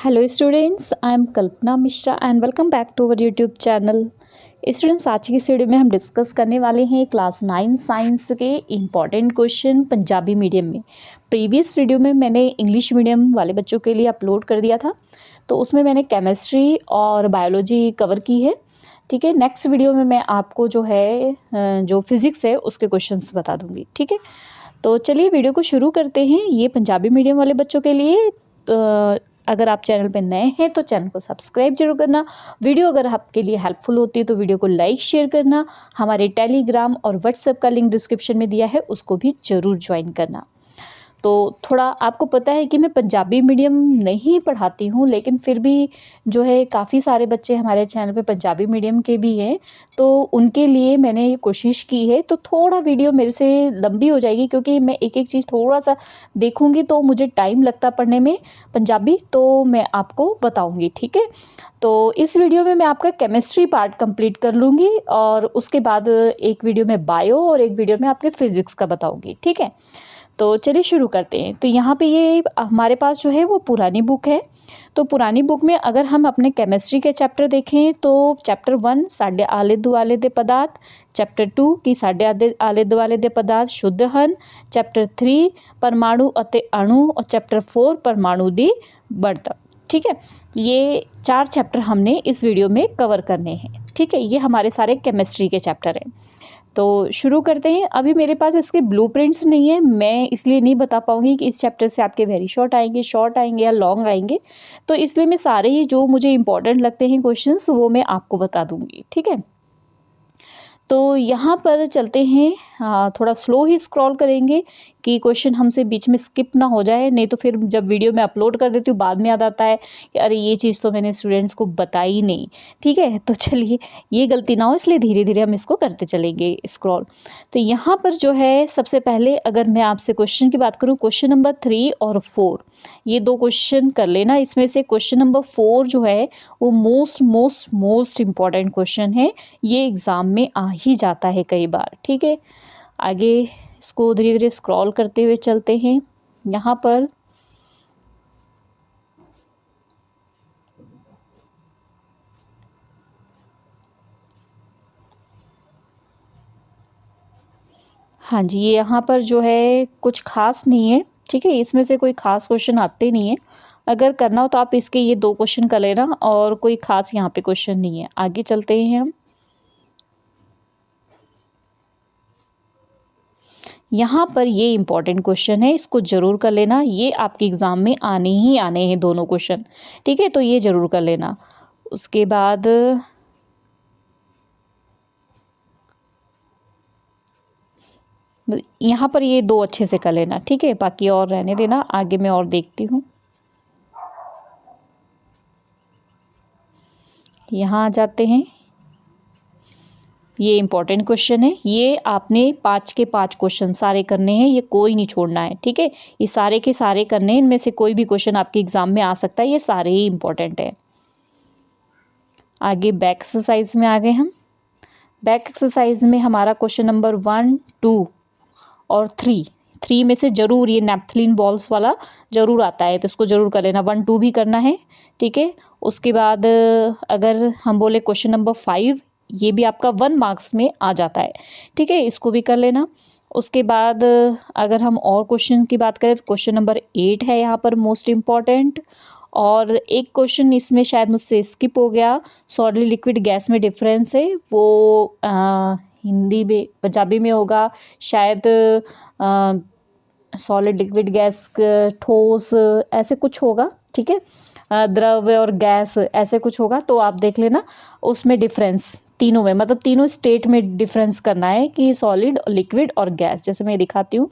Hello students, I am Kalpana Mishra and welcome back to our YouTube channel. Students, आज की इस video में हम डिस्कस करने वाले हैं क्लास 9 साइंस के इम्पॉर्टेंट क्वेश्चन पंजाबी मीडियम में। प्रीवियस वीडियो में मैंने इंग्लिश मीडियम वाले बच्चों के लिए अपलोड कर दिया था, तो उसमें मैंने केमिस्ट्री और बायोलॉजी कवर की है। ठीक है, नेक्स्ट वीडियो में मैं आपको जो फिज़िक्स है उसके क्वेश्चंस बता दूंगी। ठीक है, तो चलिए वीडियो को शुरू करते हैं। ये पंजाबी मीडियम वाले बच्चों के लिए अगर आप चैनल पे नए हैं तो चैनल को सब्सक्राइब जरूर करना। वीडियो अगर आपके लिए हेल्पफुल होती है तो वीडियो को लाइक शेयर करना। हमारे टेलीग्राम और व्हाट्सएप का लिंक डिस्क्रिप्शन में दिया है, उसको भी ज़रूर ज्वाइन करना। तो थोड़ा आपको पता है कि मैं पंजाबी मीडियम नहीं पढ़ाती हूँ, लेकिन फिर भी काफ़ी सारे बच्चे हमारे चैनल पे पंजाबी मीडियम के भी हैं, तो उनके लिए मैंने ये कोशिश की है। तो थोड़ा वीडियो मेरे से लंबी हो जाएगी क्योंकि मैं एक एक चीज़ थोड़ा सा देखूँगी, तो मुझे टाइम लगता पढ़ने में पंजाबी, तो मैं आपको बताऊँगी। ठीक है, तो इस वीडियो में मैं आपका केमिस्ट्री पार्ट कंप्लीट कर लूँगी और उसके बाद एक वीडियो में बायो और एक वीडियो में आपके फिज़िक्स का बताऊँगी। ठीक है, तो चलिए शुरू करते हैं। तो यहाँ पे ये हमारे पास जो है वो पुरानी बुक है। तो पुरानी बुक में अगर हम अपने केमिस्ट्री के चैप्टर देखें तो चैप्टर 1 साढ़े आले दुआले दे पदार्थ, चैप्टर 2 की साढ़े आले दुआले दे पदार्थ शुद्ध हन, चैप्टर 3 परमाणु अते अणु और चैप्टर 4 परमाणु दी बढ़त। ठीक है, ये 4 चैप्टर हमने इस वीडियो में कवर करने हैं। ठीक है, ये हमारे सारे केमिस्ट्री के चैप्टर हैं। तो शुरू करते हैं। अभी मेरे पास इसके ब्लूप्रिंट्स नहीं है, मैं इसलिए नहीं बता पाऊँगी कि इस चैप्टर से आपके वेरी शॉर्ट आएंगे या लॉन्ग आएंगे। तो इसलिए मैं सारे ही जो मुझे इंपॉर्टेंट लगते हैं क्वेश्चंस वो मैं आपको बता दूँगी। ठीक है, तो यहाँ पर चलते हैं। थोड़ा स्लो ही स्क्रॉल करेंगे कि क्वेश्चन हमसे बीच में स्किप ना हो जाए, नहीं तो फिर जब वीडियो में अपलोड कर देती हूँ बाद में याद आता है कि अरे ये चीज़ तो मैंने स्टूडेंट्स को बताई नहीं। ठीक है, तो चलिए ये गलती ना हो, इसलिए धीरे धीरे हम इसको करते चलेंगे स्क्रॉल। तो यहाँ पर जो है सबसे पहले अगर मैं आपसे क्वेश्चन की बात करूँ, क्वेश्चन नंबर 3 और 4 ये दो क्वेश्चन कर लेना। इसमें से क्वेश्चन नंबर 4 जो है वो मोस्ट इम्पॉर्टेंट क्वेश्चन है, ये एग्ज़ाम में आ ही जाता है कई बार। ठीक है, आगे इसको धीरे धीरे स्क्रॉल करते हुए चलते हैं। यहाँ पर हाँ जी, ये यहाँ पर जो है कुछ खास नहीं है। ठीक है, इसमें से कोई खास क्वेश्चन आते नहीं है। अगर करना हो तो आप इसके ये 2 क्वेश्चन कर लेना, और कोई खास यहाँ पे क्वेश्चन नहीं है। आगे चलते हैं हम। यहाँ पर ये इम्पॉर्टेंट क्वेश्चन है, इसको ज़रूर कर लेना। ये आपके एग्ज़ाम में आने ही आने हैं दोनों क्वेश्चन। ठीक है, तो ये ज़रूर कर लेना। उसके बाद यहाँ पर ये 2 अच्छे से कर लेना। ठीक है, बाकी और रहने देना, आगे मैं और देखती हूँ। यहाँ आ जाते हैं। ये इम्पॉर्टेंट क्वेश्चन है, ये आपने 5 के 5 क्वेश्चन सारे करने हैं, ये कोई नहीं छोड़ना है। ठीक है, ये सारे के सारे करने हैं, इनमें से कोई भी क्वेश्चन आपके एग्जाम में आ सकता है, ये सारे ही इम्पॉर्टेंट है। आगे बैक एक्सरसाइज में आ गए हम। बैक एक्सरसाइज में हमारा क्वेश्चन नंबर 1, 2 और 3 में से ज़रूर ये नैप्थलीन बॉल्स वाला ज़रूर आता है, तो इसको ज़रूर कर लेना। 1, 2 भी करना है। ठीक है, उसके बाद अगर हम बोले क्वेश्चन नंबर 5, ये भी आपका 1 मार्क्स में आ जाता है। ठीक है, इसको भी कर लेना। उसके बाद अगर हम और क्वेश्चन की बात करें तो क्वेश्चन नंबर 8 है यहाँ पर मोस्ट इम्पॉर्टेंट, और एक क्वेश्चन इसमें शायद मुझसे स्किप हो गया। सॉलिड लिक्विड गैस में डिफरेंस है, वो हिंदी में पंजाबी में होगा शायद। सॉलिड लिक्विड गैस, ठोस, ऐसे कुछ होगा। ठीक है, द्रव और गैस ऐसे कुछ होगा, तो आप देख लेना उसमें डिफरेंस तीनों में, मतलब तीनों स्टेट में डिफरेंस करना है कि सॉलिड, लिक्विड और गैस। जैसे मैं दिखाती हूँ,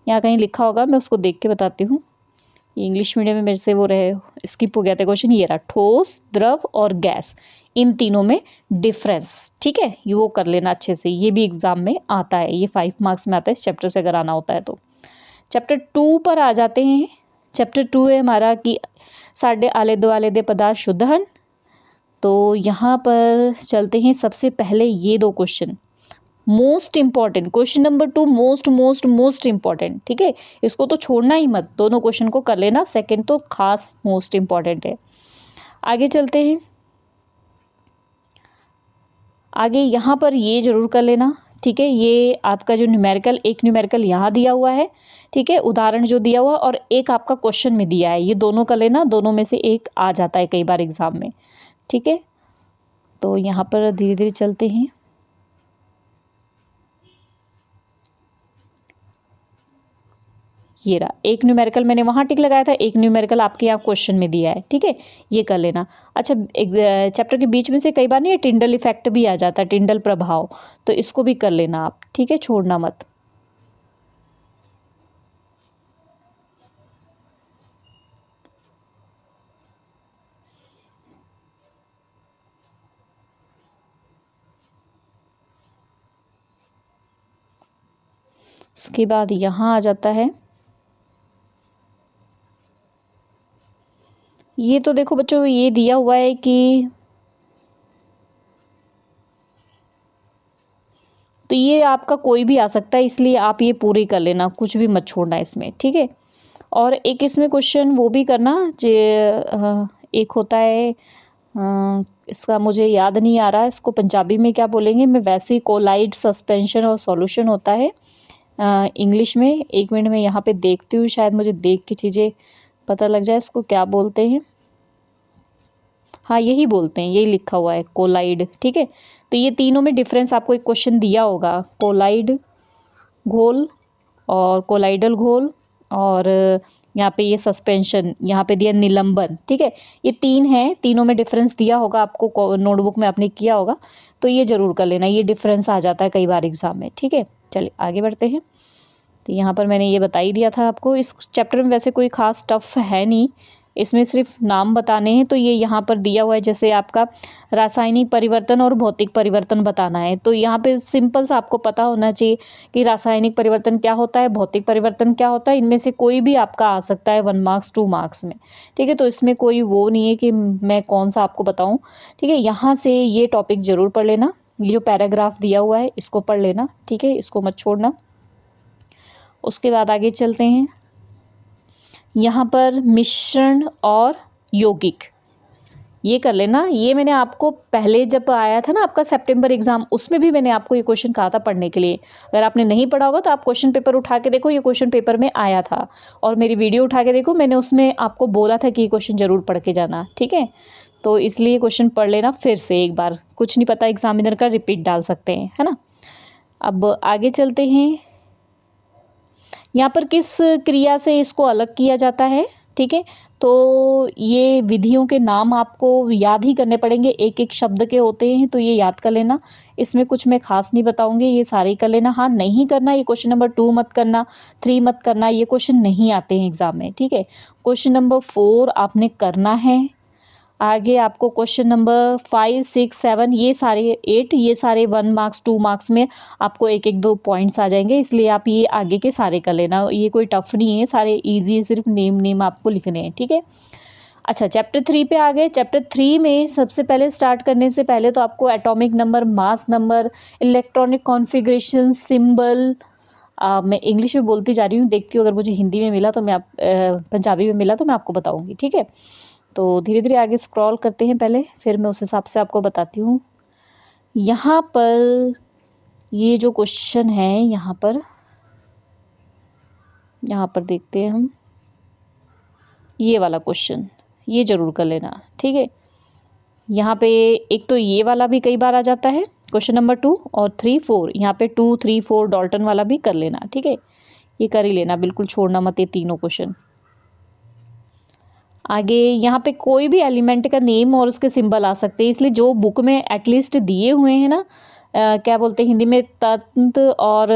यहाँ कहीं लिखा होगा, मैं उसको देख के बताती हूँ। ये इंग्लिश मीडियम में मेरे से वो रहे स्किप हो गया था क्वेश्चन। ये रहा ठोस, द्रव और गैस, इन तीनों में डिफरेंस। ठीक है, ये वो कर लेना अच्छे से, ये भी एग्जाम में आता है, ये 5 मार्क्स में आता है इस चैप्टर से अगर आना होता है तो। चैप्टर 2 पर आ जाते हैं। चैप्टर 2 है हमारा कि साढ़े आले दुआले दे पदार्थ शुद्ध हन। तो यहाँ पर चलते हैं। सबसे पहले ये 2 question most important question number 2 most most most important, ठीक है, इसको तो छोड़ना ही मत, दोनों क्वेश्चन को कर लेना, सेकंड तो खास मोस्ट इंपॉर्टेंट है। आगे चलते हैं, आगे यहाँ पर ये जरूर कर लेना, ठीक है, ये आपका जो न्यूमेरिकल, एक न्यूमेरिकल यहाँ दिया हुआ है, ठीक है, उदाहरण जो दिया हुआ और एक आपका क्वेश्चन में दिया है, ये दोनों कर लेना, दोनों में से एक आ जाता है कई बार एग्जाम में, ठीक है। तो यहाँ पर धीरे धीरे चलते हैं, ये रहा एक न्यूमेरिकल मैंने वहाँ टिक लगाया था, एक न्यूमेरिकल आपके यहाँ क्वेश्चन में दिया है, ठीक है, ये कर लेना। अच्छा, एक चैप्टर के बीच में से कई बार नहीं, ये टिंडल इफेक्ट भी आ जाता है, टिंडल प्रभाव, तो इसको भी कर लेना आप, ठीक है, छोड़ना मत। उसके बाद यहाँ आ जाता है, ये तो देखो बच्चों ये दिया हुआ है कि, तो ये आपका कोई भी आ सकता है, इसलिए आप ये पूरी कर लेना, कुछ भी मत छोड़ना इसमें, ठीक है। और एक इसमें क्वेश्चन वो भी करना जे, एक होता है, इसका मुझे याद नहीं आ रहा, इसको पंजाबी में क्या बोलेंगे, मैं वैसे ही कोलाइड सस्पेंशन और सॉल्यूशन होता है इंग्लिश में, एक मिनट में यहाँ पे देखती हूँ, शायद मुझे देख के चीज़ें पता लग जाए इसको क्या बोलते हैं। हाँ यही बोलते हैं, यही लिखा हुआ है कोलाइड, ठीक है। तो ये तीनों में डिफरेंस आपको एक क्वेश्चन दिया होगा, कोलाइड घोल और कोलाइडल घोल, और यहाँ पे ये सस्पेंशन, यहाँ पे दिया निलंबन, ठीक है, ये तीन हैं, तीनों में डिफरेंस दिया होगा आपको, नोटबुक में आपने किया होगा, तो ये जरूर कर लेना, ये डिफरेंस आ जाता है कई बार एग्जाम में, ठीक है। चलिए आगे बढ़ते हैं, तो यहाँ पर मैंने ये बता ही दिया था आपको, इस चैप्टर में वैसे कोई खास टफ है नहीं, इसमें सिर्फ नाम बताने हैं, तो ये यहाँ पर दिया हुआ है, जैसे आपका रासायनिक परिवर्तन और भौतिक परिवर्तन बताना है, तो यहाँ पे सिंपल सा आपको पता होना चाहिए कि रासायनिक परिवर्तन क्या होता है, भौतिक परिवर्तन क्या होता है, इनमें से कोई भी आपका आ सकता है 1 मार्क्स 2 मार्क्स में, ठीक है, तो इसमें कोई वो नहीं है कि मैं कौन सा आपको बताऊँ, ठीक है। यहाँ से ये टॉपिक जरूर पढ़ लेना, ये जो पैराग्राफ दिया हुआ है इसको पढ़ लेना, ठीक है, इसको मत छोड़ना। उसके बाद आगे चलते हैं, यहाँ पर मिश्रण और यौगिक, ये कर लेना, ये मैंने आपको पहले जब आया था ना आपका सितंबर एग्जाम, उसमें भी मैंने आपको ये क्वेश्चन कहा था पढ़ने के लिए, अगर आपने नहीं पढ़ा होगा तो आप क्वेश्चन पेपर उठा के देखो, ये क्वेश्चन पेपर में आया था, और मेरी वीडियो उठा के देखो, मैंने उसमें आपको बोला था कि ये क्वेश्चन जरूर पढ़ के जाना, ठीक है। तो इसलिए क्वेश्चन पढ़ लेना फिर से एक बार, कुछ नहीं पता एग्जामिनर का रिपीट डाल सकते हैं, है ना। अब आगे चलते हैं, यहाँ पर किस क्रिया से इसको अलग किया जाता है, ठीक है, तो ये विधियों के नाम आपको याद ही करने पड़ेंगे, एक एक शब्द के होते हैं, तो ये याद कर लेना, इसमें कुछ मैं खास नहीं बताऊंगी, ये सारे ही कर लेना। हाँ नहीं करना, ये क्वेश्चन नंबर 2 मत करना, 3 मत करना, ये क्वेश्चन नहीं आते हैं एग्जाम में, ठीक है। क्वेश्चन नंबर 4 आपने करना है, आगे आपको क्वेश्चन नंबर 5 6 7 ये सारे 8, ये सारे 1 मार्क्स 2 मार्क्स में आपको एक एक 2 पॉइंट्स आ जाएंगे, इसलिए आप ये आगे के सारे कर लेना, ये कोई टफ नहीं है, सारे इजी है, सिर्फ नेम नेम आपको लिखने हैं, ठीक है। अच्छा चैप्टर 3 पे आ गए, चैप्टर 3 में सबसे पहले स्टार्ट करने से पहले तो आपको atomic number, mass number, electronic configuration, symbol, मैं इंग्लिश में बोलती जा रही हूँ, देखती हूँ अगर मुझे हिंदी में मिला तो मैं पंजाबी में मिला तो मैं आपको बताऊँगी, ठीक है। तो धीरे धीरे आगे स्क्रॉल करते हैं पहले, फिर मैं उस हिसाब से आपको बताती हूँ। यहाँ पर ये जो क्वेश्चन है, यहाँ पर देखते हैं हम, ये वाला क्वेश्चन ये जरूर कर लेना, ठीक है। यहाँ पे एक तो ये वाला भी कई बार आ जाता है, क्वेश्चन नंबर 2 और 3 4, यहाँ पे 2 3 4 डॉल्टन वाला भी कर लेना, ठीक है, ये कर ही लेना, बिल्कुल छोड़ना मत ये तीनों क्वेश्चन। आगे यहाँ पे कोई भी एलिमेंट का नेम और उसके सिंबल आ सकते हैं, इसलिए जो बुक में एटलीस्ट दिए हुए हैं ना, क्या बोलते हैं हिंदी में, तंत्र और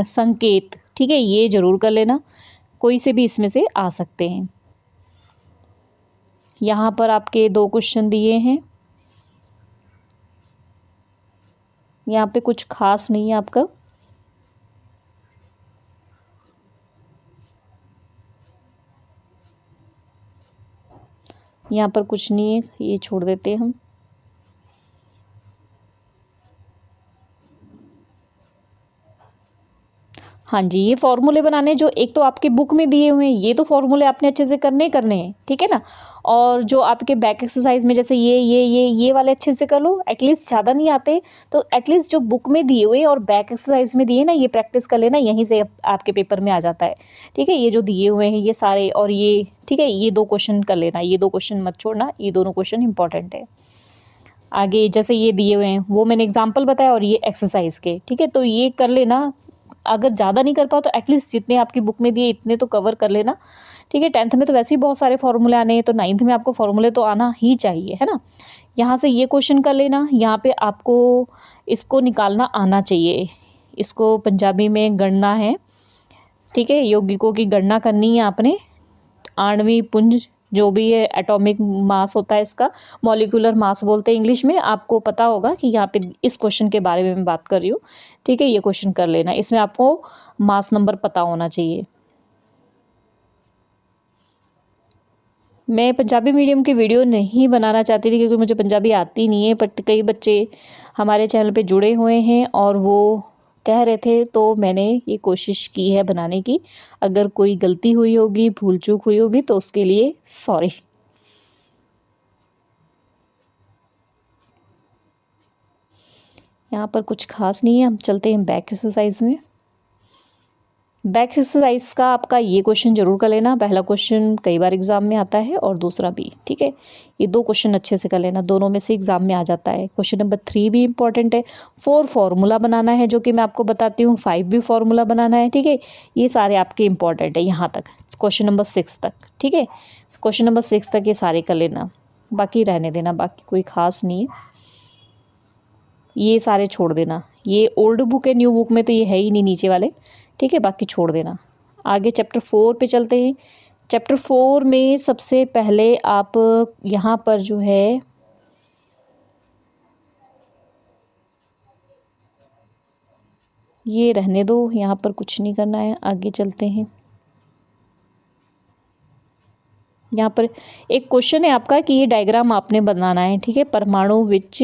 संकेत, ठीक है, ये जरूर कर लेना, कोई से भी इसमें से आ सकते हैं। यहाँ पर आपके 2 क्वेश्चन दिए हैं, यहाँ पे कुछ खास नहीं है आपका, यहाँ पर कुछ नहीं है, ये छोड़ देते हैं हम। हाँ जी, ये फॉर्मूले बनाने जो एक तो आपके बुक में दिए हुए हैं, ये तो फॉर्मूले आपने अच्छे से करने ही करने हैं, ठीक है ना? और जो आपके बैक एक्सरसाइज में जैसे ये वाले अच्छे से कर लो, एटलीस्ट ज़्यादा नहीं आते तो एटलीस्ट जो बुक में दिए हुए हैं और बैक एक्सरसाइज में दिए ना, ये प्रैक्टिस कर लेना, यहीं से आपके पेपर में आ जाता है, ठीक है? ये जो दिए हुए हैं ये सारे और ये, ठीक है? ये 2 क्वेश्चन कर लेना, ये 2 क्वेश्चन मत छोड़ना, ये दोनों क्वेश्चन इंपॉर्टेंट है। आगे जैसे ये दिए हुए हैं वो मैंने एग्जाम्पल बताया और ये एक्सरसाइज के, ठीक है? तो ये कर लेना, अगर ज़्यादा नहीं कर पाओ तो एटलीस्ट जितने आपकी बुक में दिए इतने तो कवर कर लेना, ठीक है? 10th में तो वैसे ही बहुत सारे फॉर्मूले आने हैं, तो 9th में आपको फॉर्मूले तो आना ही चाहिए, है ना? यहाँ से ये क्वेश्चन कर लेना, यहाँ पे आपको इसको निकालना आना चाहिए, इसको पंजाबी में गणना है, ठीक है? यौगिकों की गणना करनी है आपने, आणविक पुंज जो भी है, एटॉमिक मास होता है इसका, मॉलिक्यूलर मास बोलते हैं इंग्लिश में, आपको पता होगा कि यहाँ पे इस क्वेश्चन के बारे में मैं बात कर रही हूँ, ठीक है? ये क्वेश्चन कर लेना, इसमें आपको मास नंबर पता होना चाहिए। मैं पंजाबी मीडियम की वीडियो नहीं बनाना चाहती थी क्योंकि मुझे पंजाबी आती नहीं है, बट कई बच्चे हमारे चैनल पे जुड़े हुए हैं और वो कह रहे थे, तो मैंने ये कोशिश की है बनाने की। अगर कोई गलती हुई होगी, भूल चूक हुई होगी तो उसके लिए सॉरी। यहाँ पर कुछ खास नहीं है, हम चलते हैं बैक एक्सरसाइज में। बैक एक्सरसाइज का आपका ये क्वेश्चन जरूर कर लेना, पहला क्वेश्चन कई बार एग्जाम में आता है और दूसरा भी, ठीक है? ये 2 क्वेश्चन अच्छे से कर लेना, दोनों में से एग्जाम में आ जाता है। क्वेश्चन नंबर 3 भी इंपॉर्टेंट है, 4 फार्मूला बनाना है जो कि मैं आपको बताती हूँ, 5 भी फार्मूला बनाना है, ठीक है? ये सारे आपके इंपॉर्टेंट है यहाँ तक, क्वेश्चन नंबर 6 तक, ठीक है? क्वेश्चन नंबर 6 तक ये सारे कर लेना, बाकी रहने देना, बाकी कोई खास नहीं है, ये सारे छोड़ देना। ये ओल्ड बुक है, न्यू बुक में तो ये है ही नहीं नीचे वाले, ठीक है? बाकी छोड़ देना। आगे चैप्टर 4 पे चलते हैं। चैप्टर 4 में सबसे पहले आप यहाँ पर जो है ये रहने दो, यहाँ पर कुछ नहीं करना है, आगे चलते हैं। यहाँ पर एक क्वेश्चन है आपका कि ये डायग्राम आपने बनाना है, ठीक है? परमाणु विच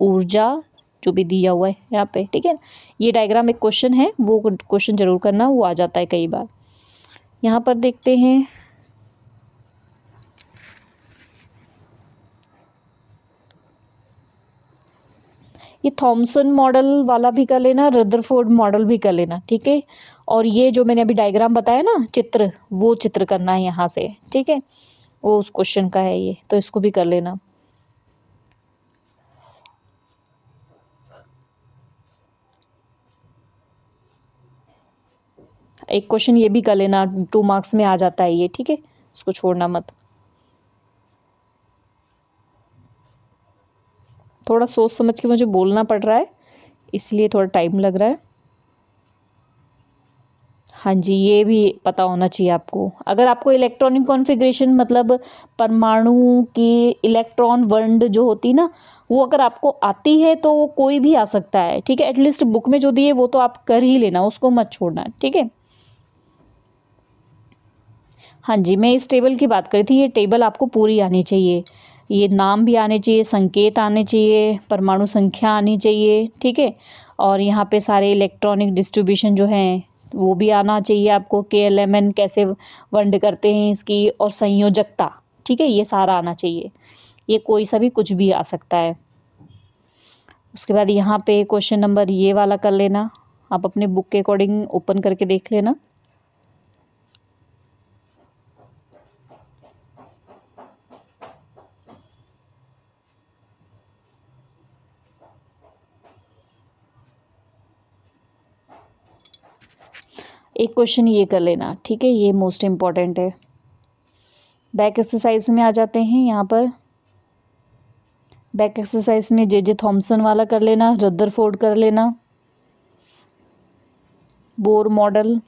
ऊर्जा जो भी दिया हुआ है यहाँ पे, ठीक है? ये डायग्राम एक क्वेश्चन है, वो क्वेश्चन जरूर करना, वो आ जाता है कई बार। यहाँ पर देखते हैं, ये थॉमसन मॉडल वाला भी कर लेना, रदरफोर्ड मॉडल भी कर लेना, ठीक है? और ये जो मैंने अभी डायग्राम बताया ना, चित्र, वो चित्र करना है यहाँ से, ठीक है? वो उस क्वेश्चन का है ये, तो इसको भी कर लेना। एक क्वेश्चन ये भी कर लेना, 2 मार्क्स में आ जाता है ये, ठीक है? इसको छोड़ना मत। थोड़ा सोच समझ के मुझे बोलना पड़ रहा है, इसलिए थोड़ा टाइम लग रहा है। हाँ जी, ये भी पता होना चाहिए आपको। अगर आपको इलेक्ट्रॉनिक कॉन्फ़िगरेशन मतलब परमाणु की इलेक्ट्रॉन वंड जो होती ना, वो अगर आपको आती है तो वो कोई भी आ सकता है, ठीक है? एटलीस्ट बुक में जो दिए वो तो आप कर ही लेना, उसको मत छोड़ना, ठीक है? हाँ जी, मैं इस टेबल की बात कर रही थी, ये टेबल आपको पूरी आनी चाहिए। ये नाम भी आने चाहिए, संकेत आने चाहिए, परमाणु संख्या आनी चाहिए, ठीक है? और यहाँ पे सारे इलेक्ट्रॉनिक डिस्ट्रीब्यूशन जो हैं वो भी आना चाहिए आपको, KLMN कैसे वंड करते हैं इसकी, और संयोजकता, ठीक है? ये सारा आना चाहिए। ये कोई सा भी कुछ भी आ सकता है। उसके बाद यहाँ पे क्वेश्चन नंबर ये वाला कर लेना, आप अपने बुक के अकॉर्डिंग ओपन करके देख लेना। एक क्वेश्चन ये कर लेना, ठीक है? ये मोस्ट इम्पॉर्टेंट है। बैक एक्सरसाइज में आ जाते हैं, यहाँ पर बैक एक्सरसाइज में जे थॉमसन वाला कर लेना, रदरफोर्ड कर लेना, बोर मॉडल,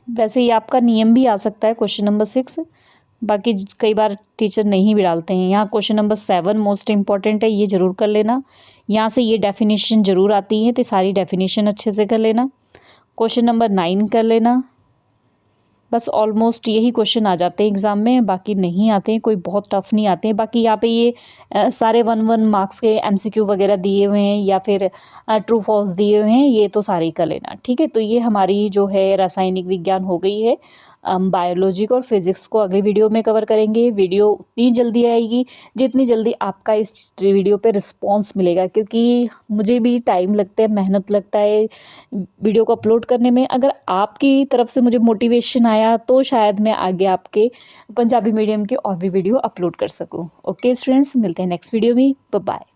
वैसे ये आपका नियम भी आ सकता है क्वेश्चन नंबर 6, बाकी कई बार टीचर नहीं भी डालते हैं। यहाँ क्वेश्चन नंबर 7 मोस्ट इंपॉर्टेंट है, ये जरूर कर लेना। यहाँ से ये डेफिनेशन जरूर आती है, तो सारी डेफिनेशन अच्छे से कर लेना। क्वेश्चन नंबर 9 कर लेना, बस ऑलमोस्ट यही क्वेश्चन आ जाते हैं एग्ज़ाम में, बाकी नहीं आते हैं, कोई बहुत टफ नहीं आते हैं। बाकी यहाँ पे ये सारे 1-1 मार्क्स के एमसीक्यू वगैरह दिए हुए हैं या फिर ट्रू फॉल्स दिए हुए हैं, ये तो सारे ही कर लेना, ठीक है? तो ये हमारी जो है रासायनिक विज्ञान हो गई है। हम बायोलॉजी को और फिज़िक्स को अगली वीडियो में कवर करेंगे। वीडियो उतनी जल्दी आएगी जितनी जल्दी आपका इस वीडियो पे रिस्पॉन्स मिलेगा, क्योंकि मुझे भी टाइम लगता है, मेहनत लगता है वीडियो को अपलोड करने में। अगर आपकी तरफ से मुझे मोटिवेशन आया तो शायद मैं आगे आपके पंजाबी मीडियम की और भी वीडियो अपलोड कर सकूँ। ओके स्टूडेंट्स, मिलते हैं नेक्स्ट वीडियो में। Bye bye.